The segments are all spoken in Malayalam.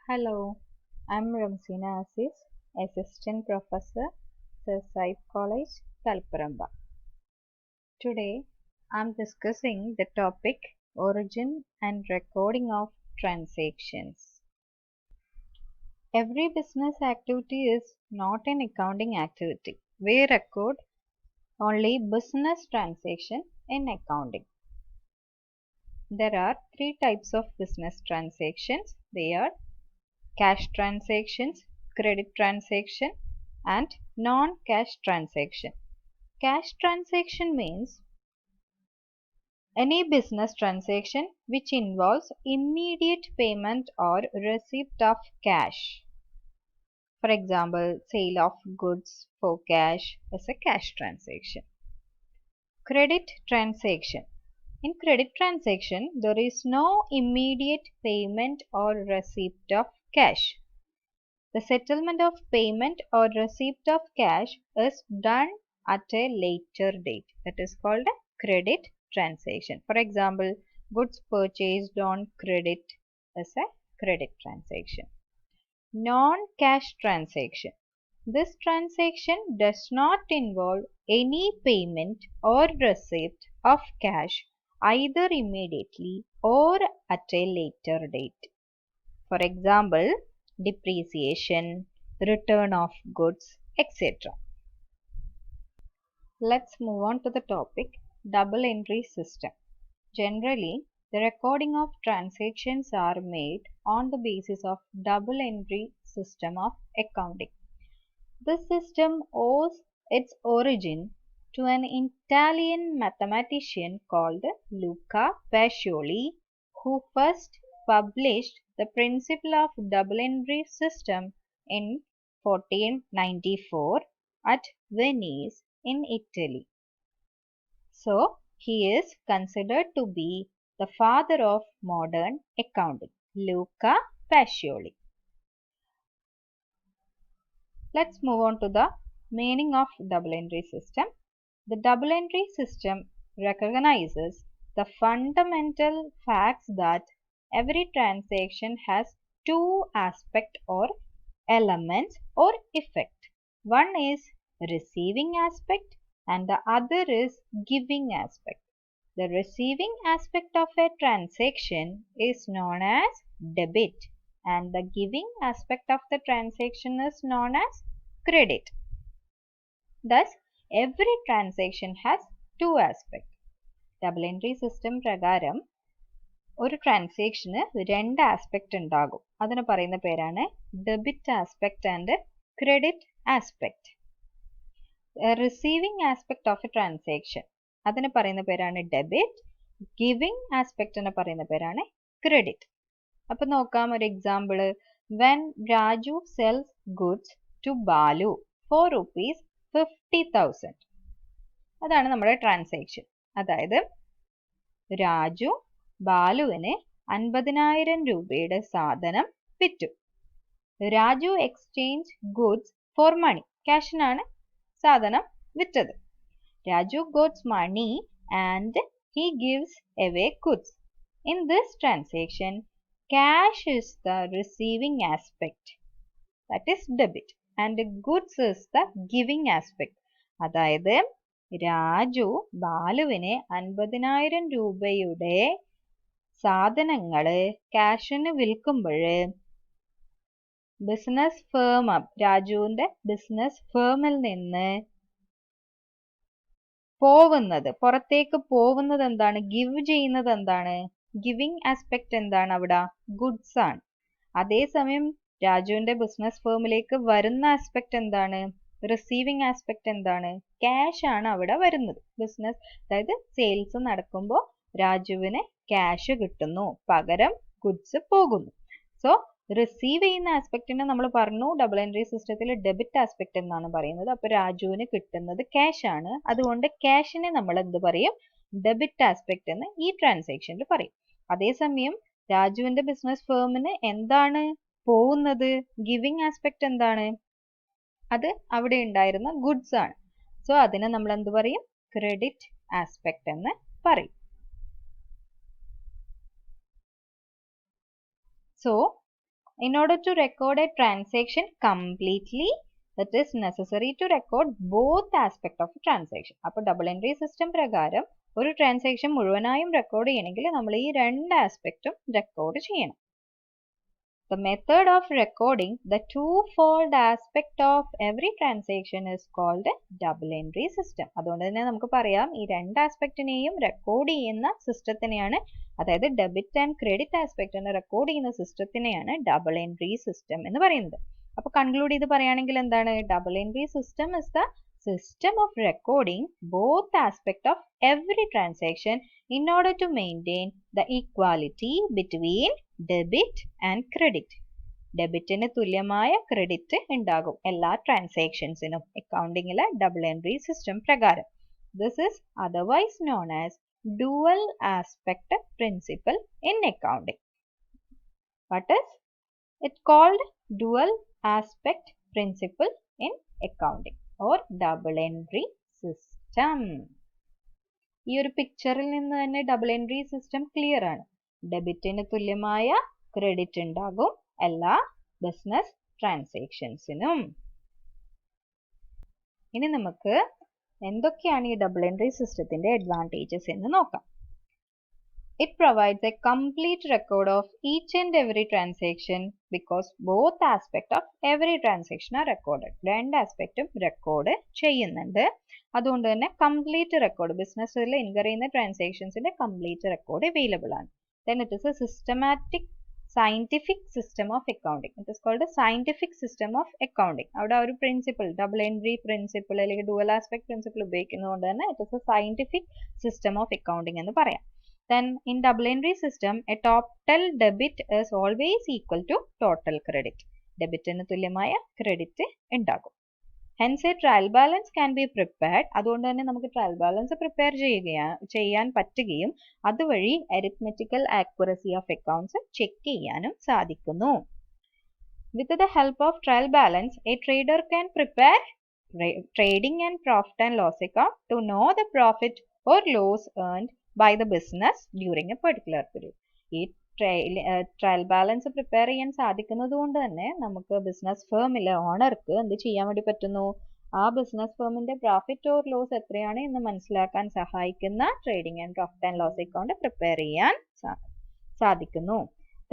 Hello, I'm Ramsina Aziz, Assistant Professor, Sir Saif College, Talparamba. Today, I'm discussing the topic Origin and Recording of Transactions. Every business activity is not an accounting activity. We record only business transaction in accounting. There are three types of business transactions. They are cash transactions, credit transaction, and non-cash transaction. Cash transaction means any business transaction which involves immediate payment or receipt of cash. For example, sale of goods for cash is a cash transaction. Credit transaction. In credit transaction, there is no immediate payment or receipt of cash. The settlement of payment or receipt of cash is done at a later date. That is called a credit transaction. For example, goods purchased on credit is a credit transaction. Non-cash transaction. This transaction does not involve any payment or receipt of cash either immediately or at a later date. For example, depreciation, return of goods, etc. Let's move on to the topic double entry system. Generally, the recording of transactions are made on the basis of double entry system of accounting. This system owes its origin to an Italian mathematician called Luca Pacioli, who first published the principle of double entry system in 1494 at Venice in Italy. So, he is considered to be the father of modern accounting, Luca Pacioli. Let's move on to the meaning of double entry system. The double entry system recognizes the fundamental facts that every transaction has two aspects or elements or effect. One is receiving aspect and the other is giving aspect. The receiving aspect of a transaction is known as debit and the giving aspect of the transaction is known as credit. Thus, every transaction has two aspects. Double entry system പ്രകാരം ഒരു ട്രാൻസാക്ഷന് രണ്ട് ആസ്പെക്റ്റ് ഉണ്ടാകും. അതിന് പറയുന്ന പേരാണ് debit aspect and credit aspect. Receiving aspect of A transaction അതിന് പറയുന്ന പേരാണ് ഡെബിറ്റ്. ഗിവിംഗ് ആസ്പെക്റ്റിന് പറയുന്ന പേരാണ് ക്രെഡിറ്റ്. അപ്പൊ നോക്കാം ഒരു example. When Raju sells goods to Balu for rupees 50,000. അതാണ് നമ്മുടെ ട്രാൻസാക്ഷൻ. അതായത് രാജു ബാലുവിന് 50,000 രൂപയുടെ സാധനം വിറ്റു. Raju exchange goods for money. ക്യാഷിനാണ് സാധനം വിറ്റത്. Raju gots money and he gives away goods. In this transaction, cash is the receiving aspect, that is debit, and goods is the giving aspect. അതായത് രാജു ബാലുവിന് 50,000 രൂപയുടെ സാധനങ്ങള് ക്യാഷിന് വിൽക്കുമ്പോൾ ബിസിനസ് ഫേം രാജുവിന്റെ ബിസിനസ് ഫേമിൽ നിന്ന് പുറത്തേക്ക് പോകുന്നത് എന്താണ്? ഗിവ് ചെയ്യുന്നത് എന്താണ്? ഗിവിംഗ് ആസ്പെക്ട് എന്താണ്? അവിടെ ഗുഡ്സ് ആണ്. അതേസമയം രാജുവിന്റെ ബിസിനസ് ഫേമിലേക്ക് വരുന്ന ആസ്പെക്ട് എന്താണ്? റിസീവിംഗ് ആസ്പെക്ട് എന്താണ്? ക്യാഷ് ആണ് അവിടെ വരുന്നത്. ബിസിനസ് അതായത് സെയിൽസ് നടക്കുമ്പോൾ രാജുവിന് ക്യാഷ് കിട്ടുന്നു, പകരം ഗുഡ്സ് പോകുന്നു. സോ റിസീവ് ചെയ്യുന്ന ആസ്പെക്റ്റിനെ നമ്മൾ പറഞ്ഞു ഡബിൾ എൻട്രി സിസ്റ്റത്തിൽ ഡെബിറ്റ് ആസ്പെക്ട് എന്നാണ് പറയുന്നത്. അപ്പൊ രാജുവിന് കിട്ടുന്നത് ക്യാഷ് ആണ്. അതുകൊണ്ട് ക്യാഷിനെ നമ്മൾ എന്ത് പറയും? ഡെബിറ്റ് ആസ്പെക്ട് എന്ന് ഈ ട്രാൻസാക്ഷനിൽ പറയും. അതേസമയം രാജുവിന്റെ ബിസിനസ് ഫേമിന് എന്താണ് പോകുന്നത്? ഗിവിംഗ് ആസ്പെക്ട് എന്താണ്? അത് അവിടെ ഉണ്ടായിരുന്ന ഗുഡ്സ് ആണ്. സോ അതിനെ നമ്മൾ എന്ത് പറയും? ക്രെഡിറ്റ് ആസ്പെക്ട് എന്ന് പറയും. So In order to record a transaction completely, it is necessary to record both aspects of a transaction. അപ്പോൾ ഡബിൾ എൻട്രി സിസ്റ്റം പ്രകാരം ഒരു ട്രാൻസാക്ഷൻ മുഴുവനായും റെക്കോർഡ് ചെയ്യണമെങ്കിൽ നമ്മൾ ഈ രണ്ട് ആസ്പെക്റ്റും റെക്കോർഡ് ചെയ്യണം. The method of recording the twofold aspect of every transaction is called double entry system. അതുകൊണ്ട് തന്നെ നമുക്ക് പറയാം ഈ രണ്ട് ആസ്പെക്റ്റിനെയും റെക്കോർഡ് ചെയ്യുന്ന സിസ്റ്റത്തിനെയാണ്, അതായത് ഡെബിറ്റ് ആൻഡ് ക്രെഡിറ്റ് ആസ്പെക്റ്റിനെ റെക്കോർഡ് ചെയ്യുന്ന സിസ്റ്റത്തിനെയാണ് ഡബിൾ എൻട്രി സിസ്റ്റം എന്ന് പറയുന്നത്. അപ്പോൾ കൺക്ലൂഡ് ചെയ്ത് പറയുകയാണെങ്കിൽ എന്താണ്? Double entry system is the system of recording both aspects of every transaction in order to maintain the equality between debit and credit. ഡെബിറ്റിന് തുല്യമായ ക്രെഡിറ്റ് ഉണ്ടാകും എല്ലാ ട്രാൻസാക്ഷൻസിനും അക്കൗണ്ടിങ്ങിലെ ഡബിൾ എൻട്രി സിസ്റ്റം പ്രകാരം. This is otherwise known as dual aspect principle in accounting. What is it called? Dual aspect principle in accounting or double entry system. ഈ ഒരു പിക്ചറിൽ നിന്ന് തന്നെ ഡബിൾ എൻട്രി സിസ്റ്റം ക്ലിയർ ആണ്. ഡെബിറ്റിന് തുല്യമായ ക്രെഡിറ്റ് ഉണ്ടാകും എല്ലാ ബിസിനസ് ട്രാൻസാക്ഷൻസിനും. ഇനി നമുക്ക് എന്തൊക്കെയാണ് ഈ ഡബിൾ എൻട്രി സിസ്റ്റത്തിന്റെ അഡ്വാൻറ്റേജസ് എന്ന് നോക്കാം. It provides a complete record of each and every transaction because both aspects of every transaction are recorded. രണ്ട് ആസ്പെക്റ്റും റെക്കോർഡ് ചെയ്യുന്നുണ്ട്. അതുകൊണ്ട് തന്നെ കംപ്ലീറ്റ് റെക്കോർഡ് ബിസിനസ്സിൽ ഇൻകർ ചെയ്യുന്ന ട്രാൻസാക്ഷൻസിന്റെ കംപ്ലീറ്റ് റെക്കോർഡ് അവൈലബിൾ ആണ്. Then it is a systematic scientific system of accounting. It is called a scientific system of accounting. അവിടെ ഒരു പ്രിൻസിപ്പിൾ ഡബിൾ എൻട്രി പ്രിൻസിപ്പിൾ അല്ലെങ്കിൽ ഡുവൽ ആസ്പെക്ട് പ്രിൻസിപ്പിൾ ഉപയോഗിക്കുന്നതുകൊണ്ട് തന്നെ it is a scientific system of accounting എന്ന് പറയാം. Then in double entry system, a total debit is always equal to total credit. ഡെബിറ്റിന് തുല്യമായ ക്രെഡിറ്റ് ഉണ്ടാകും. Hence a trial balance can be prepared. അതുകൊണ്ട് തന്നെ നമുക്ക് ട്രയൽ ബാലൻസ് പ്രിപ്പയർ ചെയ്യാൻ പറ്റുകയും അതുവഴി arithmetical accuracy of accounts check ചെയ്യാനും സാധിക്കുന്നു. With the help of trial balance, a trader can prepare trading and profit and loss account to know the profit or loss earned by the business during a particular period. ഈ ട്രയൽ ബാലൻസ് പ്രിപ്പയർ ചെയ്യാൻ സാധിക്കുന്നത് കൊണ്ട് തന്നെ നമുക്ക് ബിസിനസ് ഫേമിലെ ഓണർക്ക് എന്ത് ചെയ്യാൻ വേണ്ടി പറ്റുന്നു? ആ ബിസിനസ് ഫേമിന്റെ പ്രോഫിറ്റ് ഓർ ലോസ് എത്രയാണ് എന്ന് മനസ്സിലാക്കാൻ സഹായിക്കുന്ന trading and profit and loss account prepare ചെയ്യാൻ സാധിക്കുന്നു.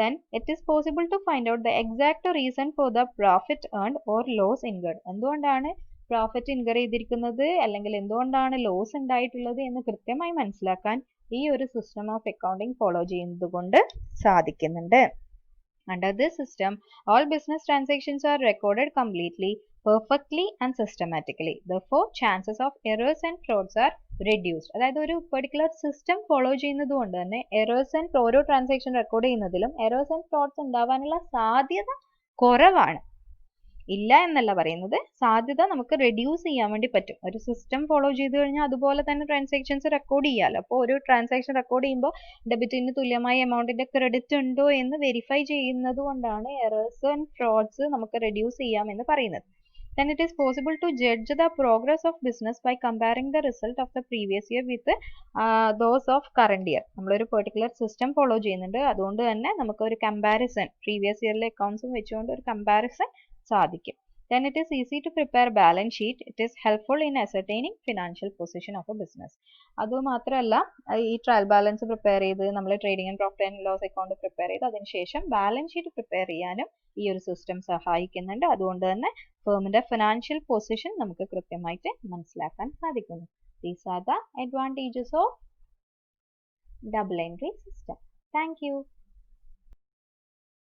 Then it is possible to find out the exact reason for the profit earned or loss incurred. എന്തുകൊണ്ടാണ് പ്രോഫിറ്റ് ഇൻകർ ചെയ്തിരിക്കുന്നത് അല്ലെങ്കിൽ എന്തുകൊണ്ടാണ് ലോസ് ഉണ്ടായിട്ടുള്ളത് എന്ന് കൃത്യമായി മനസ്സിലാക്കാൻ ഈ ഒരു സിസ്റ്റം ഓഫ് അക്കൗണ്ടിംഗ് ഫോളോ ചെയ്യുന്നത് കൊണ്ട് സാധിക്കുന്നുണ്ട്. Under this system, all business transactions are recorded completely, perfectly and systematically. Therefore, chances of errors and frauds are reduced. അതായത് ഒരു പെർട്ടിക്കുലർ സിസ്റ്റം ഫോളോ ചെയ്യുന്നത് കൊണ്ട് തന്നെ എറേഴ്സ് ആൻഡ് ഓരോ ട്രാൻസാക്ഷൻ റെക്കോർഡ് ചെയ്യുന്നതിലും എറേഴ്സ് ആൻഡ് ഫ്രോഡ്സ് ഉണ്ടാവാനുള്ള സാധ്യത കുറവാണ്. ഇല്ല എന്നല്ല പറയുന്നത്, സാധ്യത നമുക്ക് റെഡ്യൂസ് ചെയ്യാൻ വേണ്ടി പറ്റും. ഒരു സിസ്റ്റം ഫോളോ ചെയ്ത് കഴിഞ്ഞാൽ അതുപോലെ തന്നെ ട്രാൻസാക്ഷൻസ് റെക്കോർഡ് ചെയ്യാമല്ലോ. അപ്പോൾ ഒരു ട്രാൻസാക്ഷൻ റെക്കോർഡ് ചെയ്യുമ്പോൾ ഡെബിറ്റിന് തുല്യമായ എമൗണ്ടിന്റെ ക്രെഡിറ്റ് ഉണ്ടോ എന്ന് വെരിഫൈ ചെയ്യുന്നത് കൊണ്ടാണ് എറേഴ്സ് ആൻഡ് ഫ്രോഡ്സ് നമുക്ക് റെഡ്യൂസ് ചെയ്യാമെന്ന് പറയുന്നത്. Then it is possible to judge the progress of business by comparing the result of the previous year with those of current year. നമ്മളൊരു പെർട്ടിക്കുലർ സിസ്റ്റം ഫോളോ ചെയ്യുന്നുണ്ട്, അതുകൊണ്ട് തന്നെ നമുക്ക് ഒരു കമ്പാരിസൺ പ്രീവിയസ് ഇയറിലെ അക്കൗണ്ട്സും വെച്ചുകൊണ്ട് ഒരു കമ്പാരിസൺ സാധിക്കും. Then it is easy to prepare balance sheet. It is helpful in ascertaining financial position of a business. അതുമാത്രമല്ല ഈ ട്രയൽ ബാലൻസ് പ്രിപ്പയർ ചെയ്ത് നമ്മൾ trading and profit and loss account prepare ചെയ്ത് അതിനുശേഷം ബാലൻസ് ഷീറ്റ് പ്രിപ്പയർ ചെയ്യാനും ഈ ഒരു സിസ്റ്റം സഹായിക്കുന്നുണ്ട്. അതുകൊണ്ട് തന്നെ ഫേമിന്റെ ഫിനാൻഷ്യൽ പൊസിഷൻ നമുക്ക് കൃത്യമായിട്ട് മനസ്സിലാക്കാൻ സാധിക്കുന്നു. These are the advantages of double entry system. Thank you.